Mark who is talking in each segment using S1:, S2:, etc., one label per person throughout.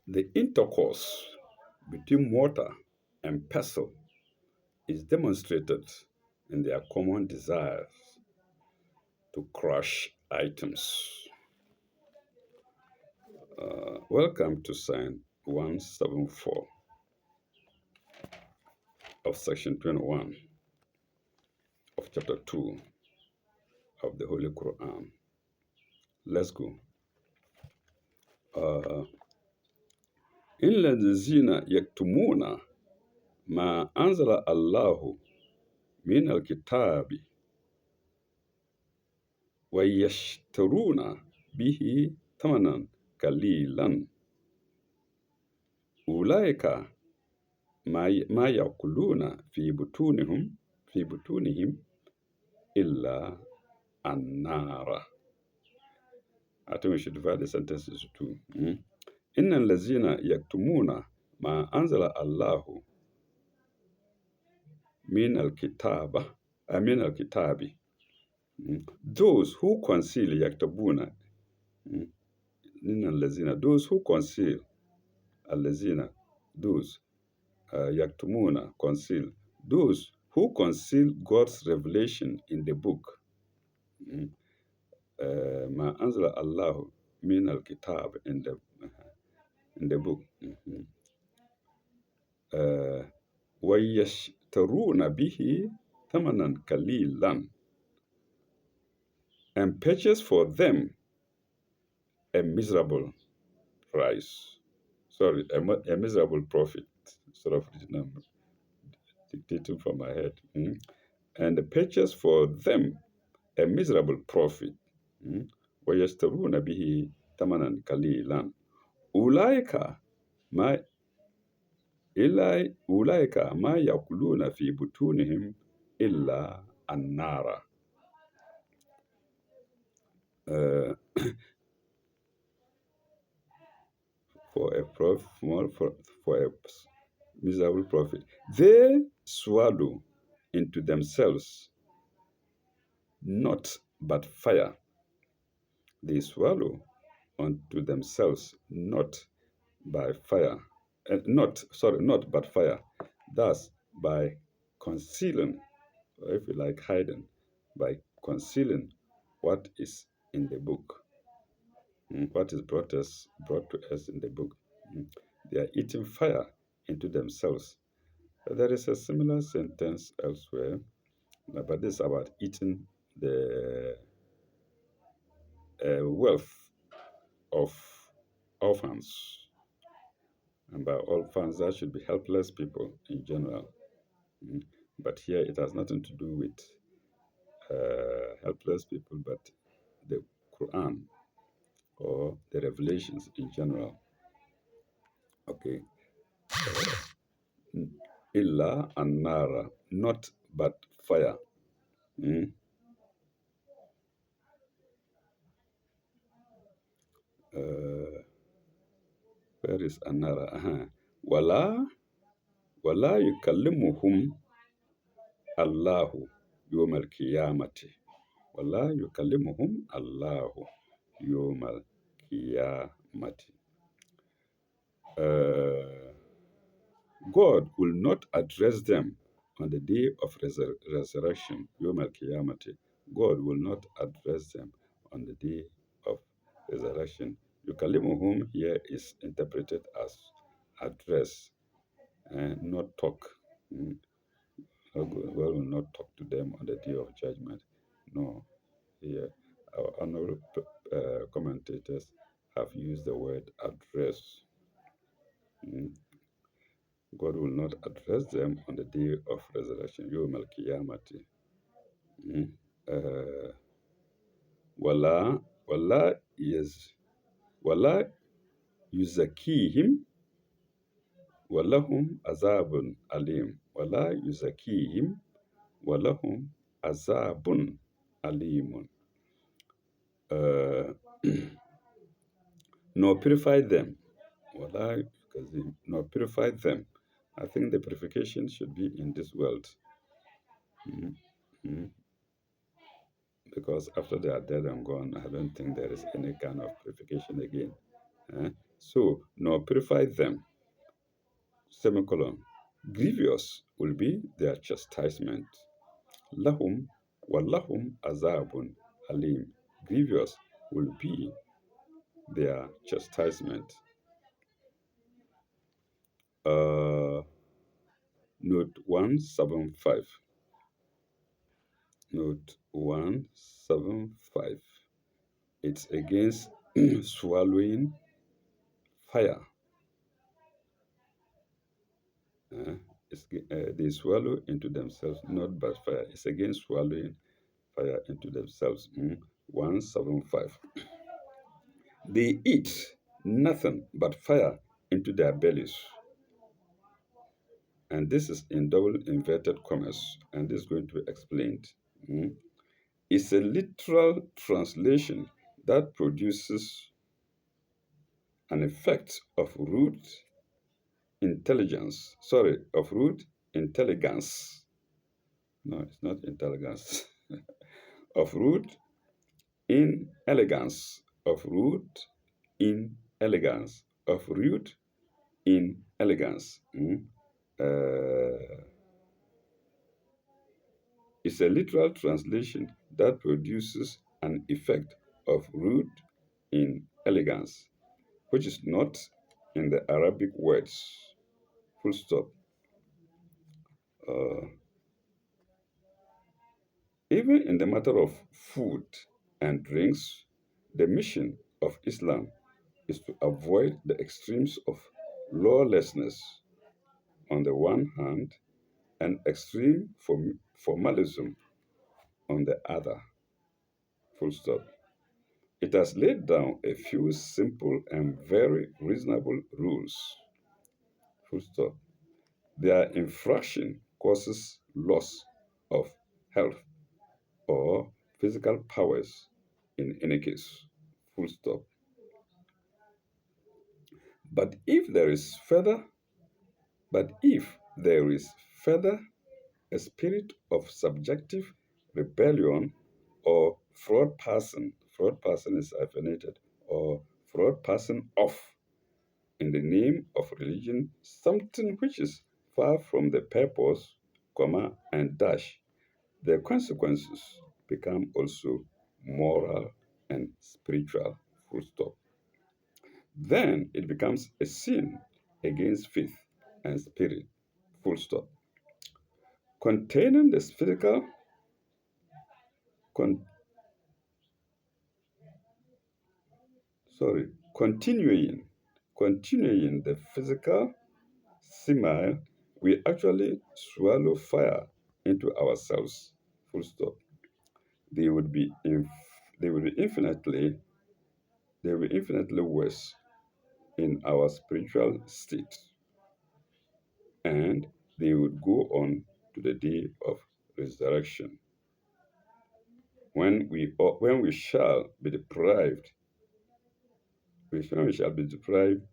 S1: The intercourse between mortar and pestle is demonstrated in their common desire to crush items. Welcome to Sign 174 of Section 21 of Chapter 2 of the Holy Quran. Let's go. Uh, إن الذين يكتمون ما أنزل الله من الكتاب ويشترون به ثمنا قليلا أولئك ما يأكلون في بطونهم إلا النار. I think we should divide the sentences into two. إن الذين يكتمون ما أنزل الله من الكتاب. Those who conceal yaktabuna. إن الذين, those who conceal. الذين, those. Yaktumuna, conceal. Those who conceal God's revelation in the book. Ma anzala Allah min al-kitab, in the book. وَيَشْتَرُونَ بِهِ ثَمَنًا قَلِيلًا, and purchase for them a miserable price. Sorry, a miserable profit. Sort of dictating from my head. And purchase for them a miserable profit. وَيَشْتَرُونَ بِهِ ثَمَنًا قَلِيلًا أولئك ما يأكلون في بطونهم إلا النار. For a miserable profit, they swallow into themselves not but fire. They swallow unto themselves not by fire. Not but fire. Thus, by concealing, or if you like, hiding, by concealing what is in the book, what is brought to us in the book. They are eating fire into themselves. There is a similar sentence elsewhere, but this is about eating the wealth of orphans. And by orphans, that should be helpless people in general. But here it has nothing to do with helpless people, but the Quran or the revelations in general. Okay. Illa anara, not but fire. Where is anara? Wala yukallimuhum Allahu yawm al-qiyamati. Wala yukallimuhum Allahu yawm al-qiyamati. God will not address them on the day of resurrection, Yom al-Qiyamati. God will not address them on the day of resurrection. Yukalimuhum here is interpreted as address, and not talk. God will not talk to them on the day of judgment. No, here our honorable commentators have used the word address. God will not address them on the day of resurrection, Yom al-Qiyamati. Wala yuzakihim walahum azabun alim. Wala yuzakihim walahum azabun alimun. Nor purify them. Wala yuzakihim, nor purify them. I think the purification should be in this world. Because after they are dead and gone, I don't think there is any kind of purification again. So, nor purify them, semicolon. Grievous will be their chastisement. Lahum walahum azabun alim. Grievous will be their chastisement. Uh, Note 175. Note 175. It's against swallowing fire. Uh, they swallow into themselves, not by fire. It's against swallowing fire into themselves. 175. They eat nothing but fire into their bellies. And this is in double inverted commas, and this is going to be explained. Mm. It's a literal translation that produces an effect of rude intelligence. No, it's not intelligence. Of rude inelegance. Of rude inelegance. Of rude inelegance. Uh, it's a literal translation that produces an effect of rude inelegance, which is not in the Arabic words. Full stop. Uh, Even in the matter of food and drinks, the mission of Islam is to avoid the extremes of lawlessness on the one hand and extreme formalism on the other. Full stop. It has laid down a few simple and very reasonable rules. Full stop. Their infraction causes loss of health or physical powers in any case. Full stop. But if there is further, but if there is further a spirit of subjective rebellion or fraud person is hyphenated, or fraud person off in the name of religion, something which is far from the purpose, comma, and dash, the consequences become also moral and spiritual, full stop. Then it becomes a sin against faith and spirit, full stop. Containing the physical, con, sorry, continuing the physical simile, we actually swallow fire into ourselves, full stop. They would be, they will be infinitely, they will be infinitely worse in our spiritual state, and they would go on to the day of resurrection, when we shall be deprived, when we shall be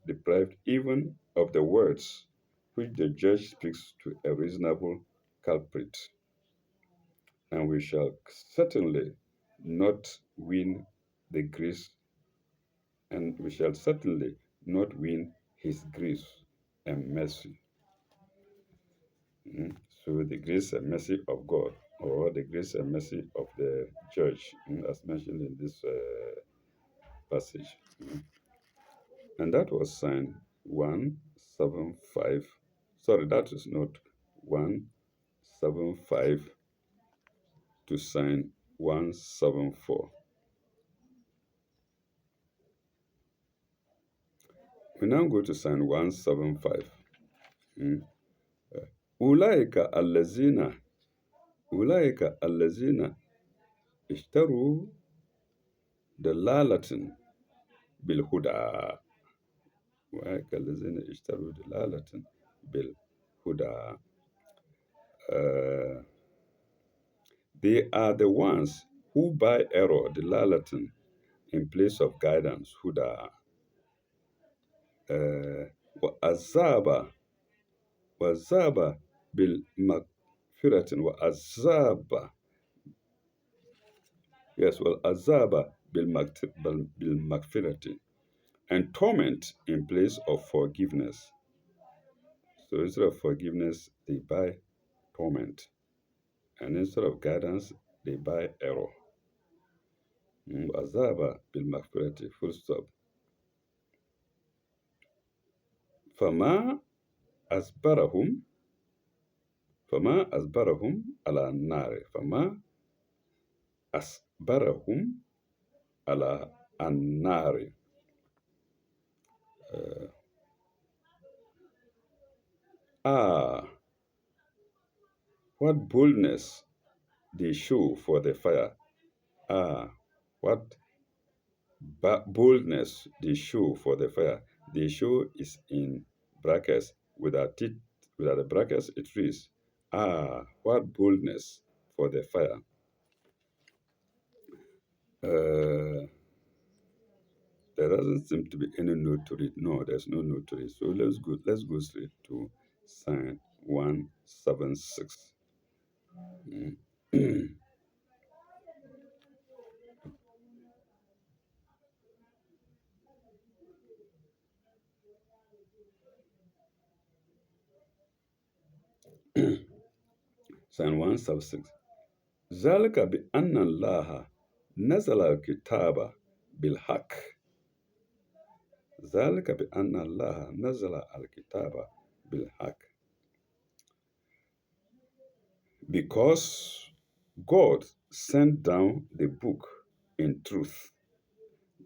S1: deprived even of the words which the judge speaks to a reasonable culprit, and we shall certainly not win the grace, and we shall certainly not win his grace and mercy. So the grace and mercy of God, or the grace and mercy of the judge, as mentioned in this passage. And that was sign 175. Sorry, that is not 175 to sign 174. We now go to sign 175. Ulaika allazina Ulaika allazina ishtaru dalalatin bil huda. Ulaika allazina ishtaru dalalatin bil huda. Uh, they are the ones who buy error, dalalatin, in place of guidance, huda. وعذاب وعذاب بالمغفرة وعذاب yes وعذاب بالمغفرة, and torment in place of forgiveness. So instead of forgiveness, they buy torment. And instead of guidance, they buy error. Azaba bil maghfirati, full stop. فما أصبرهم فما أصبرهم على النار فما أصبرهم على النار. Uh, ah, what boldness they show for the fire. Ah, what boldness they show for the fire. The show is in brackets. Without it, without the brackets, it reads, ah, what boldness for the fire. Uh, there doesn't seem to be any note to it. No, there's no note to it. So let's go straight to sign 176. sign 176. ذلك بأن الله نزل الكتاب بالحق. ذلك بأن الله نزل الكتاب بالحق. Because God sent down the book in truth.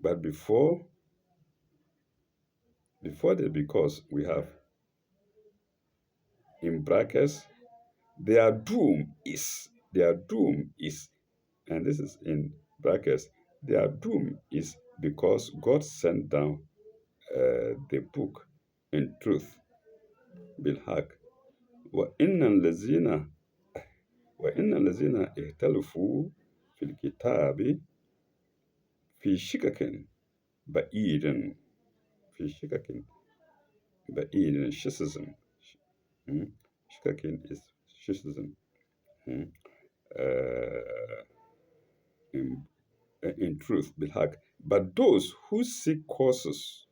S1: But before the because we have in brackets, their doom is, and this is in brackets, their doom is because God sent down the book in truth. بالحق وإن الذين وإن الذين اختلفوا في الكتاب في شكك بعيد في شكك بعيد schism. شكك is schism. Uh, in, in truth بالحق. But those who seek causes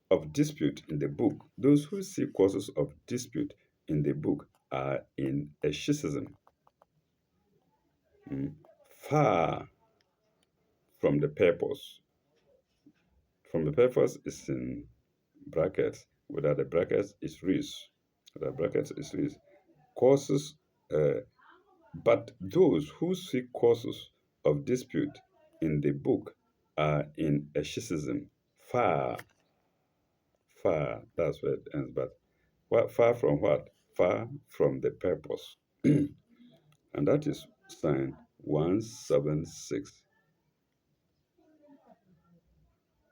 S1: of dispute in the book, those who seek causes of dispute in the book are in a schism, far from the purpose. From the purpose is in brackets. Without the brackets is risk. Without brackets is risk. Causes, but those who seek causes of dispute in the book are in a schism, far, far. That's where it ends. But what, far from what? Far from the purpose. And that is sign 176.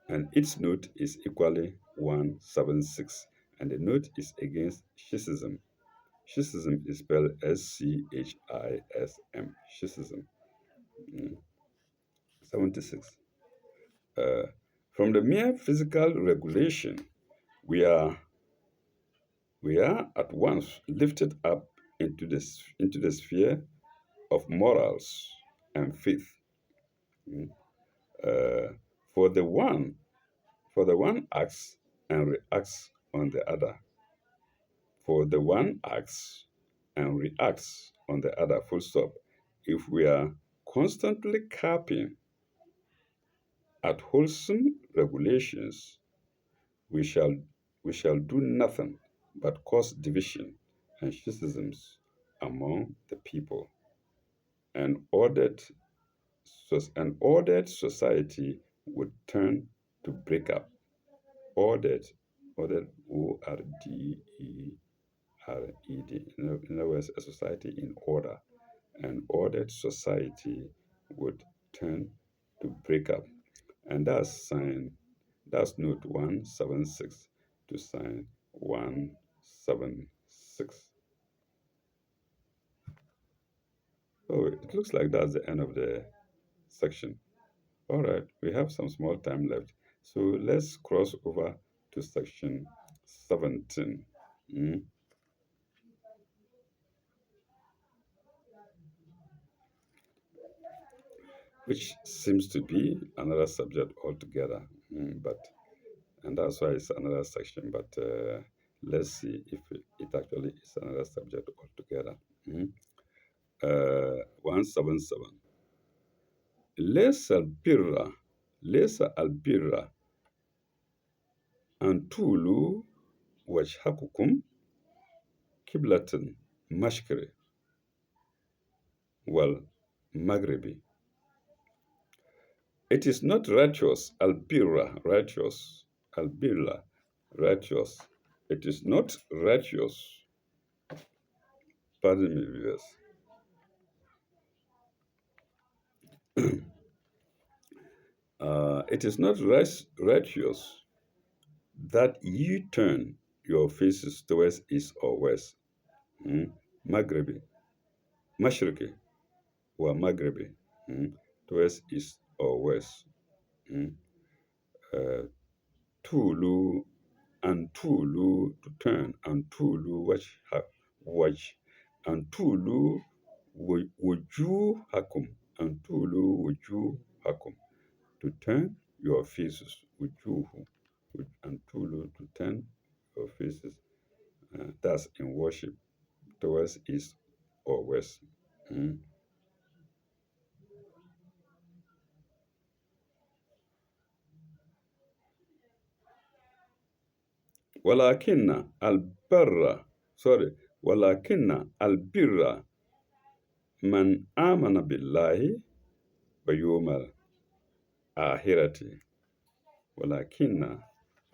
S1: And its note is equally 176. And the note is against schism. Schism is spelled Schism. Schism. 76. Uh, from the mere physical regulation, we are at once lifted up into the sphere of morals and faith. Mm. Uh, for the one acts and reacts on the other. For the one acts and reacts on the other. Full stop. If we are constantly carping at wholesome regulations, we shall do nothing but cause division and schisms among the people. An ordered society would turn to break up. Ordered, ORDERED. In other words, a society in order. An ordered society would turn to break up. And that's note 176 to sign 176. Oh, it looks like that's the end of the section. All right, we have some small time left. So let's cross over to section 17. mm, which seems to be another subject altogether. But and that's why it's another section. But let's see if it actually is another subject altogether. 177. ليس البر ليس البر أن تولوا وجهكم قبلة المشرق والمغرب. It is not righteous, albirra, righteous, albirra, righteous. It is not righteous. Pardon me, viewers. It is not righteous that you turn your faces towards east or west. Maghribi, Mashriqi, or Maghribi, towards east or west. Mm. Uh, Tulu and Tulu to turn and Tulu watch and Tulu wuju hakum and Tulu wuju hakum to turn your faces wujuhu and Tulu to turn your faces. That's in worship towards east or west. Mm. ولكن البر sorry ولكن البر من آمن بالله ويوم الآخرة ولكن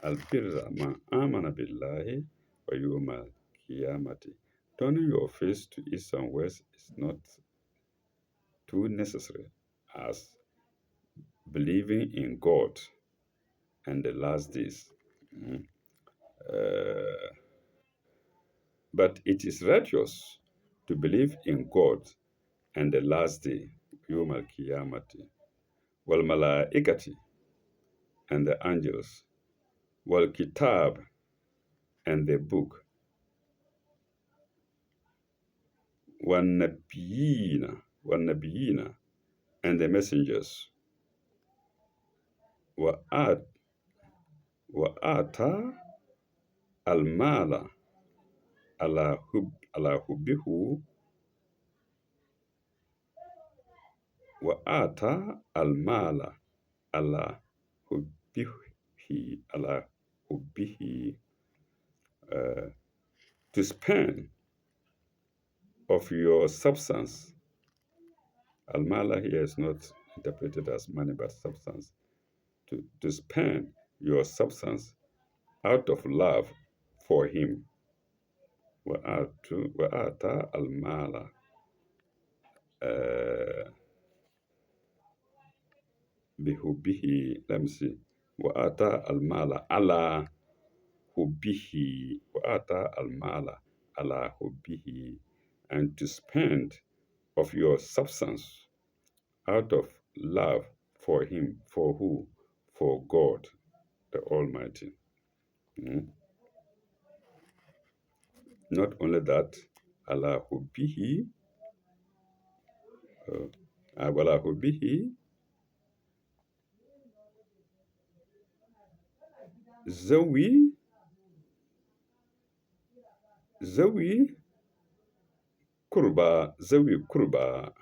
S1: البر من آمن بالله ويوم القيامة. Turning your face to east and west is not too necessary as believing in God and the last days. Mm. Uh, but it is righteous to believe in God and the last day, Yom al Qiyamati, wal Malaikati, and the angels, wal Kitab, and the book, wal Nabiyina, and the messengers, wa ata al mala ala hubbihu, wa ata al mala ala hubbihi, uh, to spend of your substance. Al-mala here is not interpreted as money but substance. To spend your substance out of love for him. Wa'ata al-mala. Bihubihi. Let me see. Wa'ata al-mala ala hubihi. Wa'ata al-mala ala hubihi. And to spend of your substance out of love for him. For who? For God, the Almighty. Mm. Not only that, ala hubbihi, wala hubbihi, zawi, zawi kurba, zawi kurba,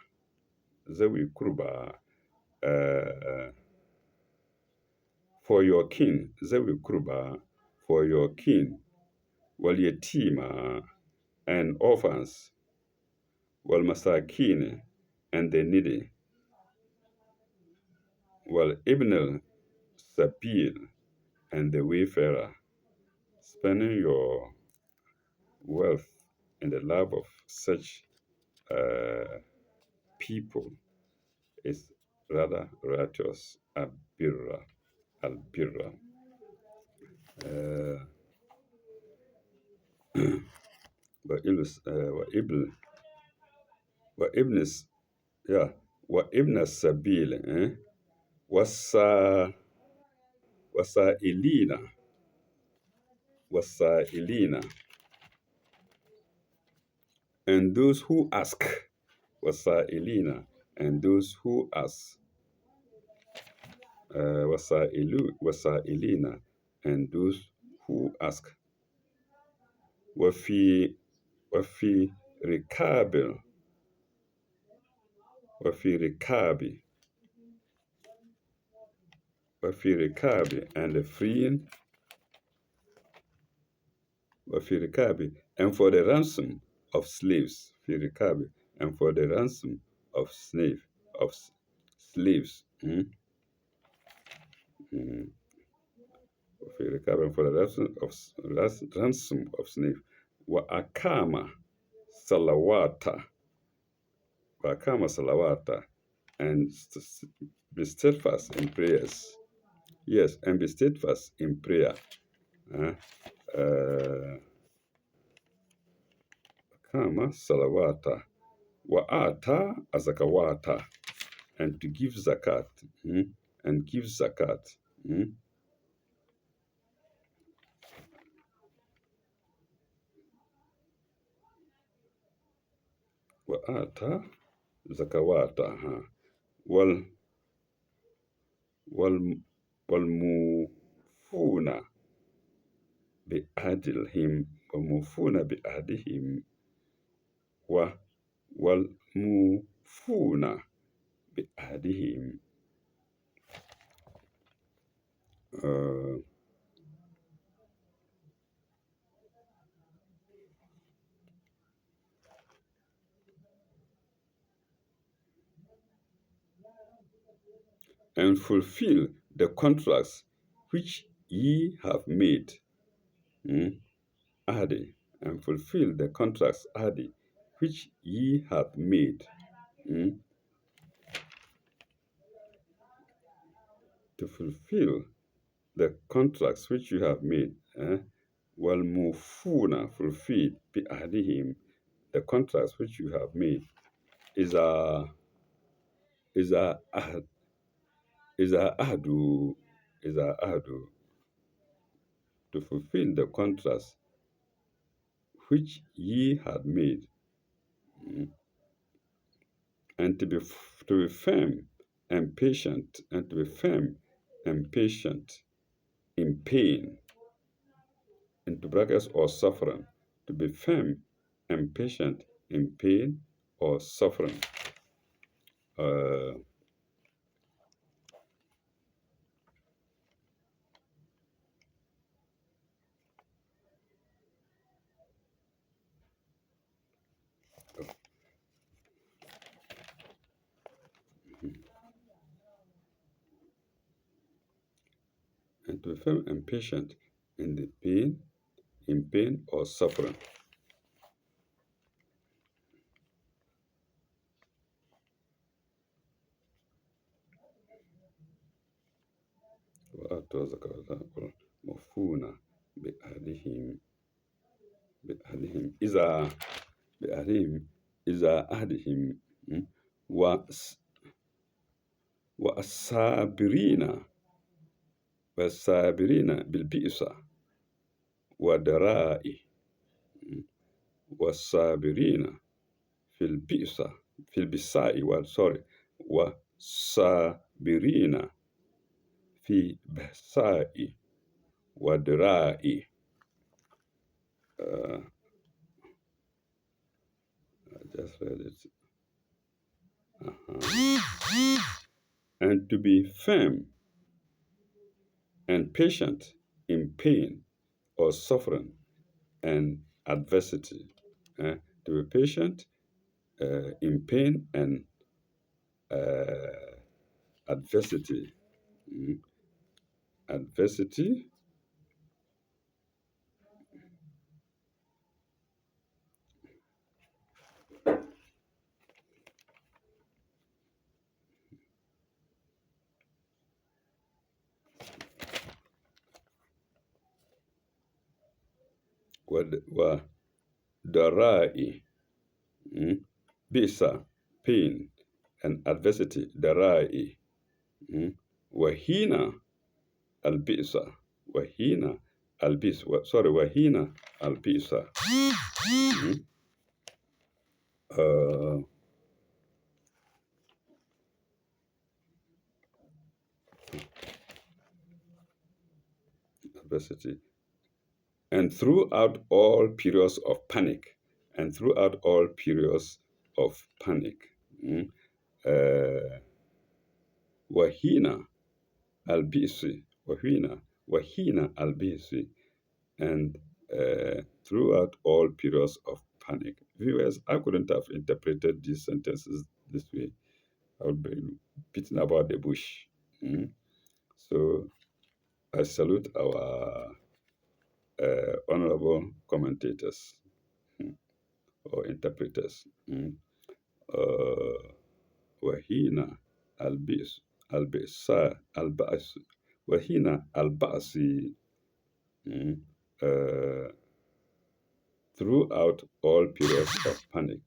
S1: for your kin, zawi kurba, for your kin, wal yatima, and orphans, wal masakin, and the needy, wal ibn al sabil, and the wayfarer, spending your wealth in the love of such people is rather righteous. Albirra, albirra. وابن وابن yeah وابن السبيل والسا وسائلين وسائلين and those who ask وسائلين and those who ask وسائلين and those who ask. وفي وفي ركاب وفي ركاب وفي ركاب and freeing وفي ركاب and for the ransom of slaves في ركاب and for the ransom of slaves وفي ركاب and for the ransom of slaves وأقام صلواتا وأقام صلواتا and be steadfast in prayers. Yes, and be steadfast in prayer. Kama salawata wa ata azakawata, and to give zakat, and give zakat. Wa ata zakawata, wal wal wal mufuna بعهدهم وموفون بعهدهم والموفون بعهدهم and fulfill the contracts which ye have made. Adi, and fulfill the contracts, Adi, which ye have made. To fulfill the contracts which you have made. Walmufuna, fulfill, bi'adihim, the contracts which you have made. Is a ahad, is a ahadu, is a ahadu, to fulfill the contracts which ye had made, and to be firm and patient, and to be firm and patient in pain, into brackets, or suffering, to be firm and patient in pain or suffering. Uh, and to be firm and patient in pain or suffering. وآتوا زكاة مفونا بأهلهم إذا أهلهم والصابرين بالبئس والضراء والصابرين في البئس في البئساء والصابرين في بئساء والضراء. I just read it. And to be firm and patient in pain or suffering and adversity. To be patient in pain and adversity. Adversity. Darai. Bisa, pain and adversity. Darai. Wahina albisa. Wahina albis. Wahina albisa. adversity, and throughout all periods of panic, and throughout all periods of panic. Mm, uh, wahina albisi, wahina albisi, and throughout all periods of panic. Viewers, I couldn't have interpreted these sentences this way. I would be beating about the bush. Mm. So I salute our honorable commentators, mm, or interpreters. Mm. Uh, Wahina albis, albas, Wahina albasi, mm, uh, throughout all periods of panic.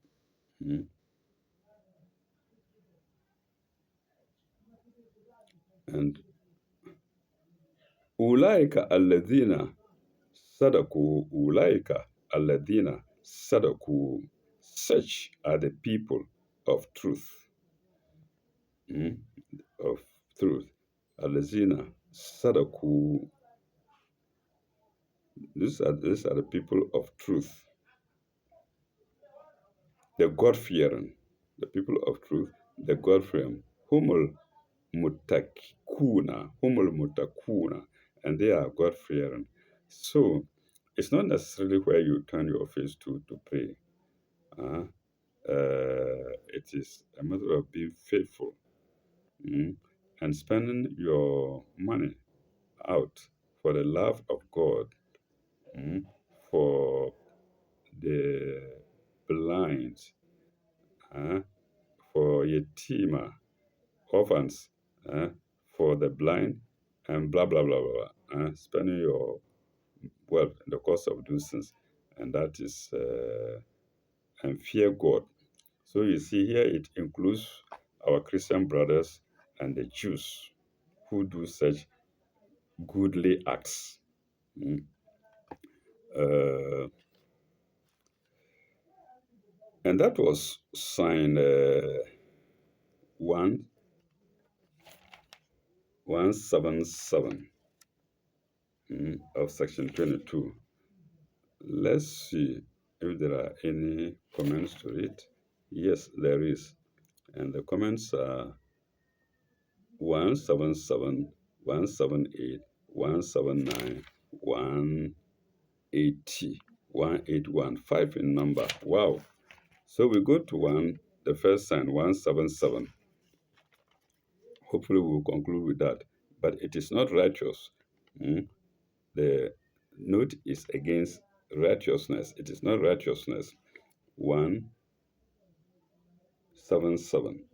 S1: Mm. And ulaika alladhina sadaku, such are the people of truth. Mm, of truth. Alladhina sadaku, these are the people of truth, the God-fearing, the people of truth, the God-fearing, humul mutakuna, and they are God-fearing. So it's not necessarily where you turn your face to pray. Uh, it is a matter of being faithful, mm, and spending your money out for the love of God, mm, for the blind, uh, for yatima, orphans, uh, for the blind, and blah, blah, blah, blah, blah. Spending your wealth in the course of doing things. And that is, and fear God. So you see here, it includes our Christian brothers and the Jews who do such goodly acts. Mm. Uh, and that was sign 1177, of section 22. Let's see if there are any comments to it. Yes, there is. And the comments are 177, 178, 179, 180, 181, 5 in number. Wow. So we go to the first sign, 177. Hopefully we'll conclude with that. But it is not righteous. Mm. The note is against righteousness. It is not righteousness. 177.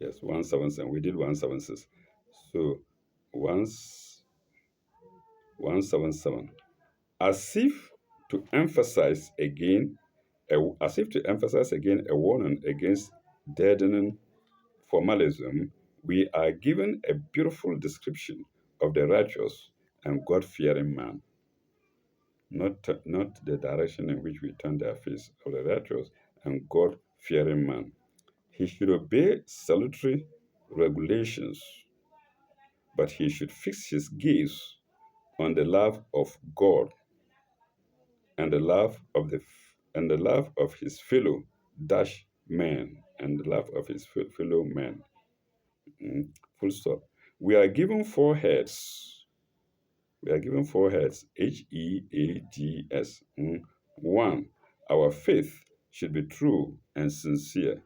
S1: Yes, 177. We did 176. So once 177. As if to emphasize again, a warning against deadening formalism, we are given a beautiful description of the righteous and God-fearing man, not the direction in which we turn their face, of the righteous and God-fearing man. He should obey salutary regulations, but he should fix his gaze on the love of God and the love of his fellow dash men, and the love of his fellow men. Full stop. We are given four heads. HEADS. One, our faith should be true and sincere.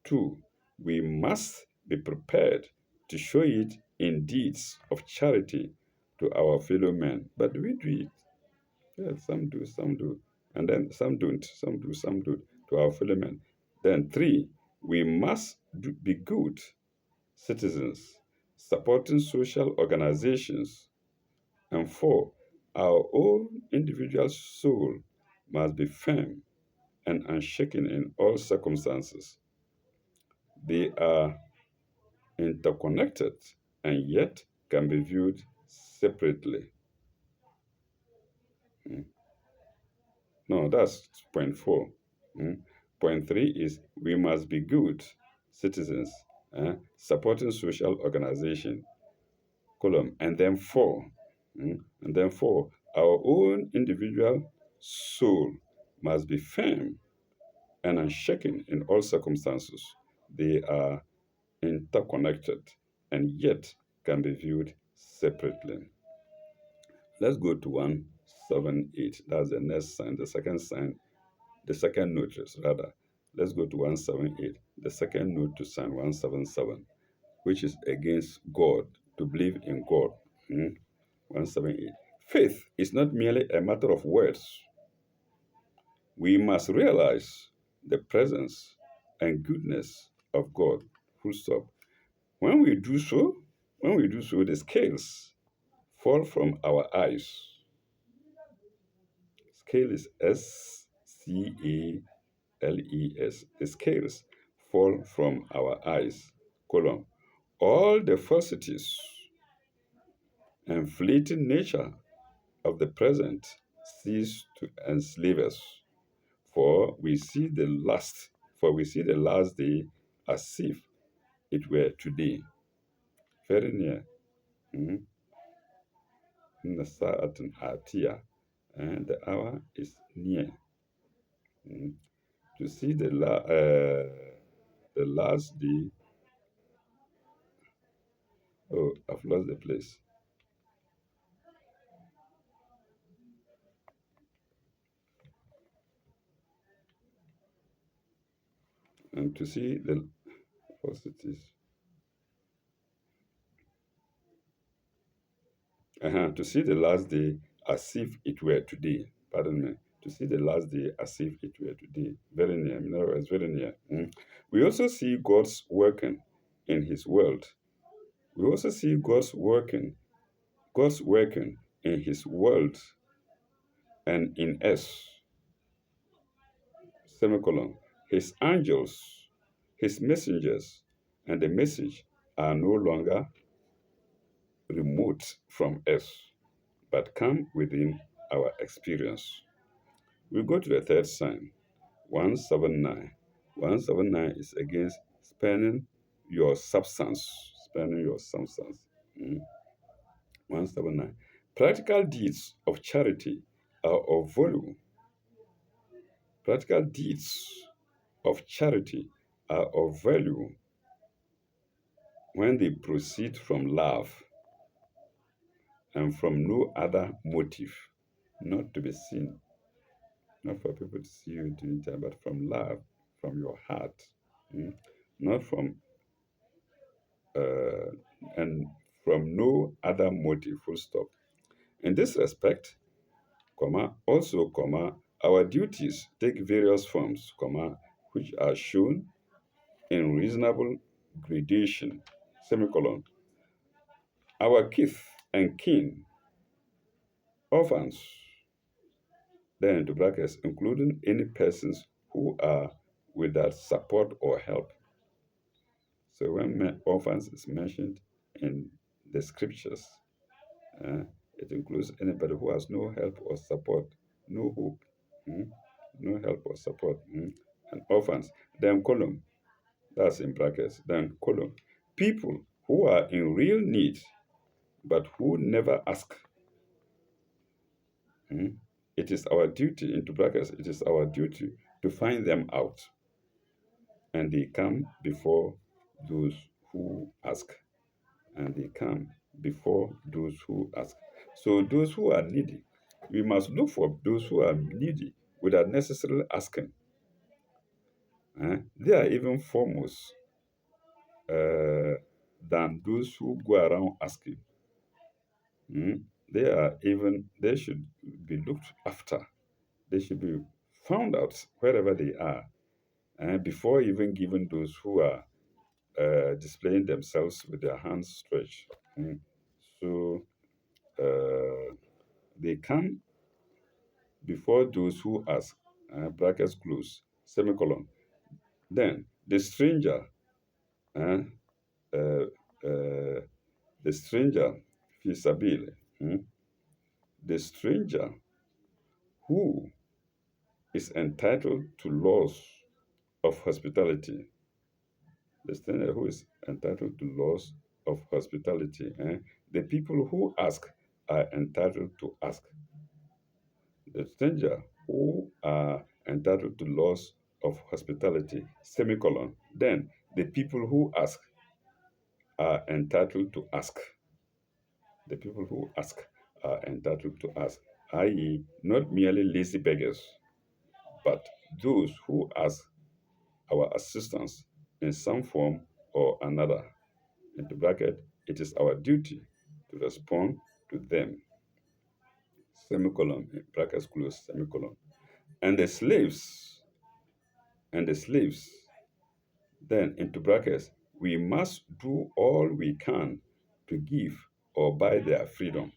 S1: Two, we must be prepared to show it in deeds of charity to our fellow men. But do we do it? Yeah, some do, some do. And then some don't, some do, some don't, to our fellow men. Then three, we must be good citizens, supporting social organizations. And four, our own individual soul must be firm and unshaken in all circumstances. They are interconnected and yet can be viewed separately. Mm. No, that's point four. Mm. Point three is we must be good citizens, supporting social organization. column, and then four. And then four, our own individual soul must be firm and unshaken in all circumstances. They are interconnected and yet can be viewed separately. Let's go to 178. That's the next sign, the second sign, the second note, rather. Let's go to 178, the second note to sign 177, which is against God, to believe in God. 178. Faith is not merely a matter of words. We must realize the presence and goodness of God. Full stop. When we do so, the scales fall from our eyes. Scale is SCALES. The scales fall from our eyes. Colon. All the falsities and fleeting nature of the present cease to enslave us. For we see the last, for we see the last day as if it were today. Very near. Mm. Nasa'atun atia. And the hour is near. Mm. To see the last day. Oh, I've lost the place. And to see the first it is. To see the last day as if it were today. Pardon me. To see the last day as if it were today. Very near. In other words, very near. We also see God's working in His world. We also see God's working in His world and in us. Semicolon. His angels, His messengers, and the message are no longer remote from us, but come within our experience. We go to the third sign, 179. 179 is against spending your substance. Spending your substance. 179. Practical deeds of charity are of value. Practical deeds of charity are of value when they proceed from love and from no other motive, not to be seen, not for people to see you doing that, but from love, from your heart, not from uh, and from no other motive. Full stop. In this respect, our duties take various forms, which are shown in reasonable gradation. Semicolon. Our kith and kin, orphans, then into brackets, including any persons who are without support or help. So when orphans is mentioned in the scriptures, uh, it includes anybody who has no help or support, no hope, no help or support, and orphans. Then column, that's in brackets. Then column, people who are in real need but who never ask. It is our duty, into brackets, it is our duty to find them out, and they come before those who ask. And they come before those who ask. So those who are needy, we must look for those who are needy without necessarily asking. They are even foremost than those who go around asking. They should be looked after. They should be found out wherever they are, before even giving those who are displaying themselves with their hands stretched. So they come before those who ask, brackets close, semicolon. Then the stranger, uh, uh, uh, the stranger, fisabile, the stranger who is entitled to laws of hospitality, the stranger who is entitled to laws of hospitality, The people who ask are entitled to ask. The stranger who are entitled to laws of hospitality, semicolon. Then the people who ask are entitled to ask. The people who ask are entitled to ask, i.e., not merely lazy beggars, but those who ask our assistance in some form or another. Into bracket, it is our duty to respond to them. Semicolon, brackets close, semicolon. And the slaves, and the slaves, then into brackets, we must do all we can to give or buy their freedom.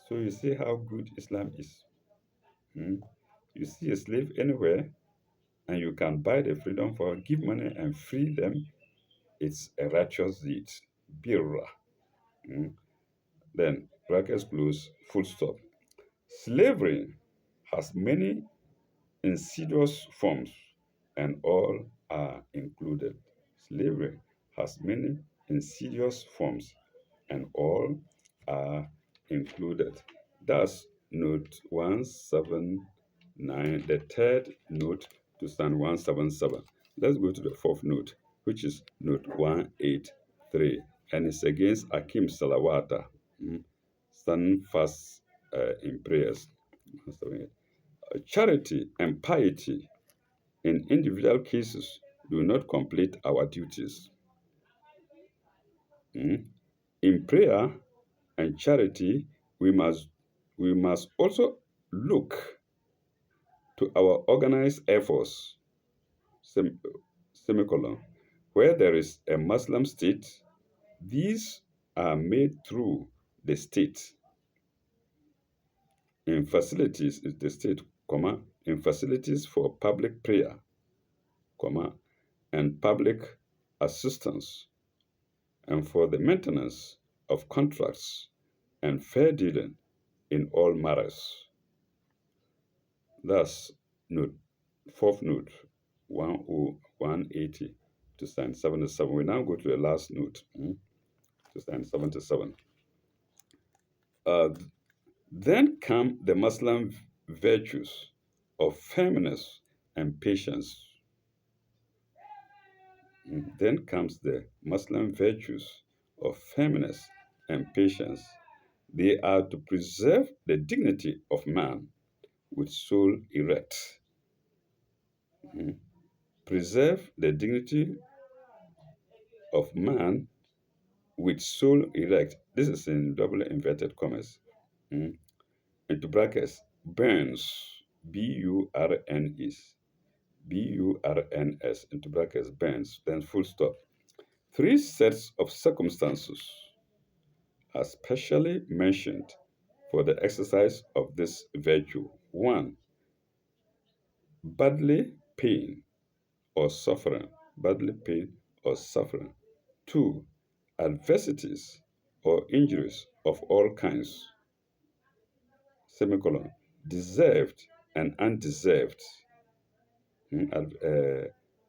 S1: So you see how good Islam is. Hmm? You see a slave anywhere and you can buy the freedom for give money and free them, it's a righteous deed. Birra. Hmm? Then brackets close, full stop. Slavery has many insidious forms, and all are included. Slavery has many insidious forms, and all are included. That's note 179, the third note to stand 177. Let's go to the fourth note, which is note 183, and it's against Akim Salawata, standing fast in prayers. Charity and piety in individual cases do not complete our duties. Mm. In prayer and charity, we must we must also look to our organized efforts, sem- semicolon, where there is a Muslim state, these are made through the state. In facilities is the state, comma, in facilities for public prayer, comma, and public assistance, and for the maintenance of contracts and fair dealing in all matters. Thus, note, fourth note, 180 to stand 77. We now go to the last note, to stand 77. Uh, then come the Muslim virtues of firmness and patience. Then comes the Muslim virtues of firmness and patience. They are to preserve the dignity of man with soul erect. Mm. Preserve the dignity of man with soul erect. This is in double inverted commas. Mm. Into brackets, burns, burns, into brackets, burns, then full stop. Three sets of circumstances are specially mentioned for the exercise of this virtue. One, bodily pain or suffering, bodily pain or suffering. Two, adversities or injuries of all kinds, semicolon, deserved and undeserved. Hmm,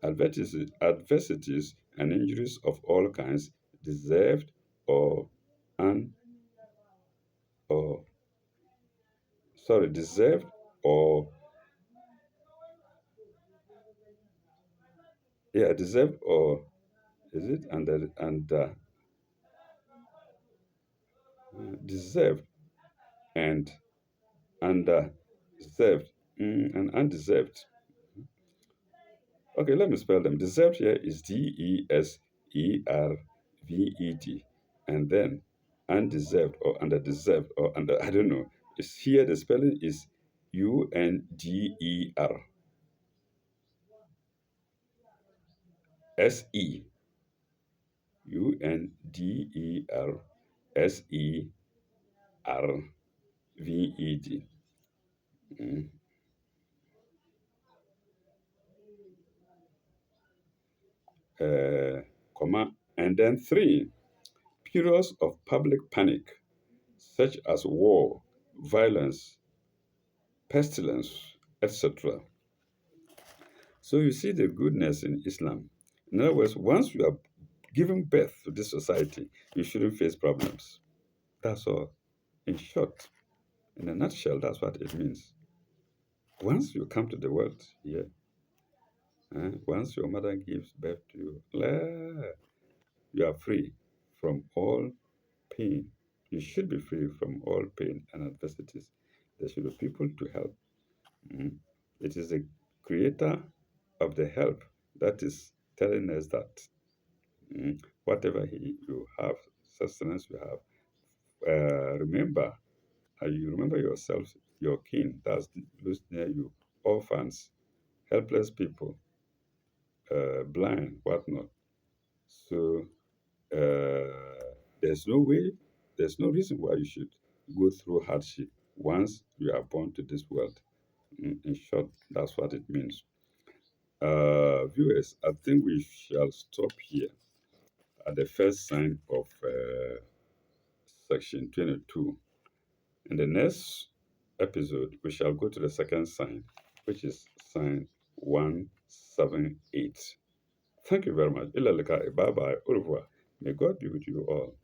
S1: adversities and injuries of all kinds, deserved or un or deserved or deserved or is it deserved and undeserved, and undeserved. Okay, let me spell them. Deserved here is Deserved, and then undeserved or underdeserved or under, I don't know. It's here the spelling is Underserse. Underserved. Mm. Comma, and then three, periods of public panic, such as war, violence, pestilence, etc. So you see the goodness in Islam. In other words, once you are giving birth to this society, you shouldn't face problems. That's all. In short, in a nutshell, that's what it means. Once you come to the world here, once your mother gives birth to you, you are free from all pain. You should be free from all pain and adversities. There should be people to help. Mm. It is the creator of the help that is telling us that whatever you have, sustenance you have, remember, you remember yourself, your kin, that's those near you, orphans, helpless people, blind, whatnot. So there's no way, there's no reason why you should go through hardship once you are born to this world. In short, that's what it means. Viewers, I think we shall stop here at the first sign of section 22. In the next episode, we shall go to the second sign, which is sign 178. Thank you very much. Ilalika, bye bye, au revoir. May God be with you all.